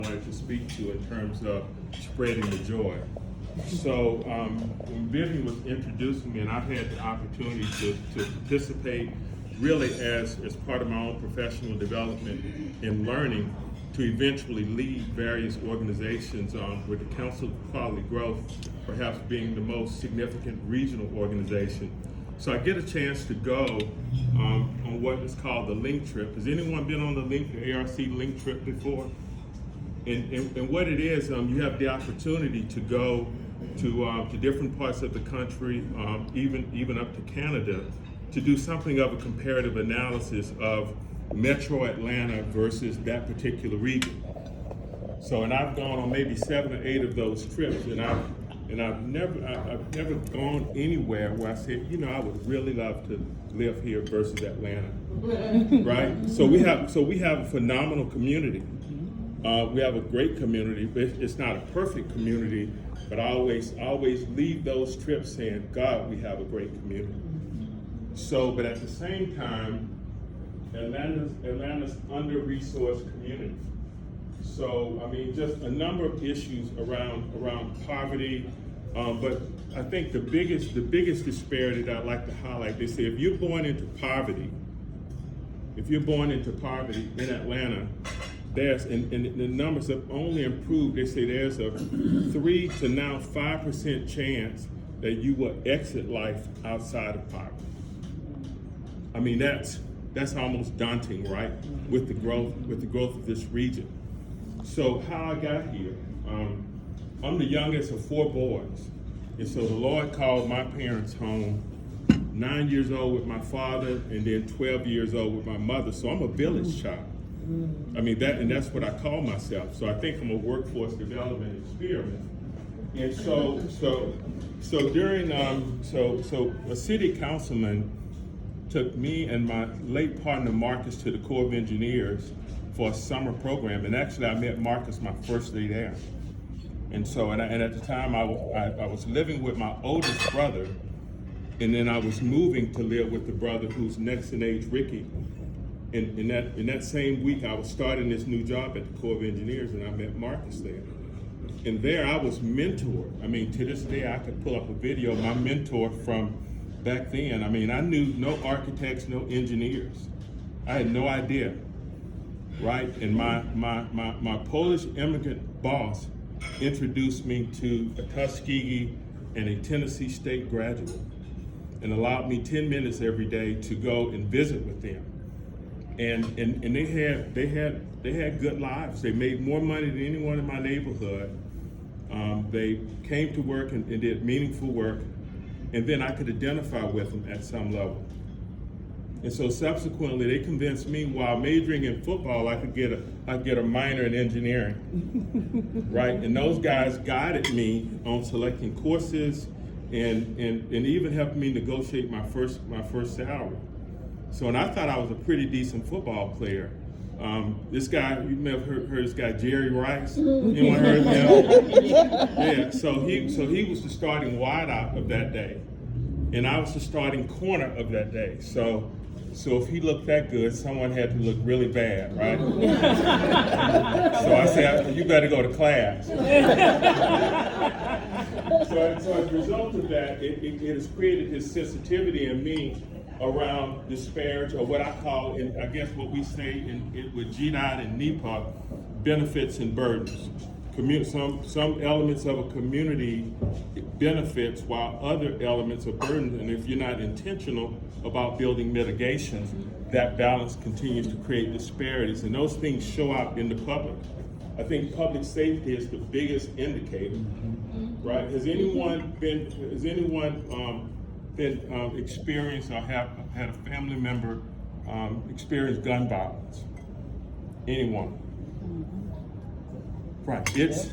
wanted to speak to in terms of spreading the joy. So when Vivian was introducing me, and I've had the opportunity to participate really as part of my own professional development and learning to eventually lead various organizations with the Council of Quality Growth, perhaps being the most significant regional organization. So I get a chance to go on what is called the Link Trip. Has anyone been on the ARC Link Trip before? And what it is, you have the opportunity to go to different parts of the country, even up to Canada, to do something of a comparative analysis of Metro Atlanta versus that particular region. So, and I've gone on maybe 7 or 8 of those trips, and I've never gone anywhere where I said, you know, I would really love to live here versus Atlanta, right? So we have a phenomenal community. We have a great community, but it's not a perfect community. But I always leave those trips saying, God, we have a great community. So, but at the same time, Atlanta's under-resourced community. So, I mean, just a number of issues around poverty. But I think the biggest disparity that I'd like to highlight, they say if you're born into poverty in Atlanta, and the numbers have only improved. They say there's a 3 to now 5% chance that you will exit life outside of poverty. I mean, that's almost daunting, right? With the growth of this region. So how I got here, I'm the youngest of 4 boys, and so the Lord called my parents home. 9 years old with my father, and then 12 years old with my mother. So I'm a village child. I mean, that's what I call myself. So I think I'm a workforce development experiment. And so during a city councilman took me and my late partner Marcus to the Corps of Engineers for a summer program. And actually I met Marcus my first day there. And so, and at the time I was living with my oldest brother, and then I was moving to live with the brother who's next in age, Ricky. In that same week, I was starting this new job at the Corps of Engineers, and I met Marcus there. And there I was mentored. I mean, to this day, I could pull up a video of my mentor from back then. I mean, I knew no architects, no engineers. I had no idea, right? And my Polish immigrant boss introduced me to a Tuskegee and a Tennessee State graduate, and allowed me 10 minutes every day to go and visit with them. And they had good lives. They made more money than anyone in my neighborhood. They came to work and did meaningful work, and then I could identify with them at some level. And so subsequently, they convinced me while majoring in football, I could get a minor in engineering, right? And those guys guided me on selecting courses and even helped me negotiate my first salary. So, and I thought I was a pretty decent football player. This guy, you may have heard this guy, Jerry Rice. Anyone heard him? Yeah, so he was the starting wideout of that day. And I was the starting corner of that day. So if he looked that good, someone had to look really bad, right? So I said, you better go to class. So as a result of that, it has created this sensitivity in me around disparage, or what I call, I guess what we say with GDOT and NEPA, benefits and burdens. Some elements of a community benefits while other elements are burdens, and if you're not intentional about building mitigations, that balance continues to create disparities, and those things show up in the public. I think public safety is the biggest indicator, right? Has anyone experienced or had a family member experience gun violence? Anyone? Right. It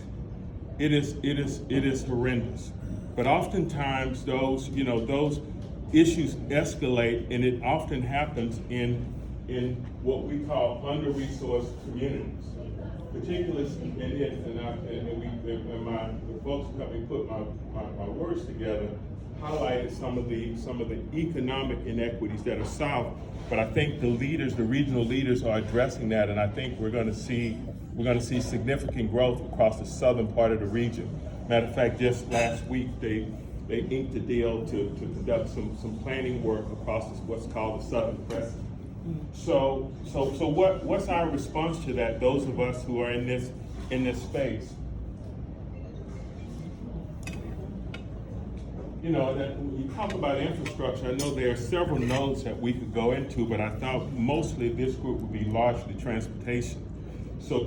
is horrendous. But oftentimes those issues escalate, and it often happens in what we call under-resourced communities. Particularly, and the folks who helped me put my words together highlighted some of the economic inequities that are south. But I think the regional leaders are addressing that, and I think we're going to see We're going to see significant growth across the southern part of the region. Matter of fact, just last week they inked a deal to conduct some planning work across what's called the Southern Crescent. So what's our response to that? Those of us who are in this space, you know, that when you talk about infrastructure, I know there are several nodes that we could go into, but I thought mostly this group would be largely transportation. So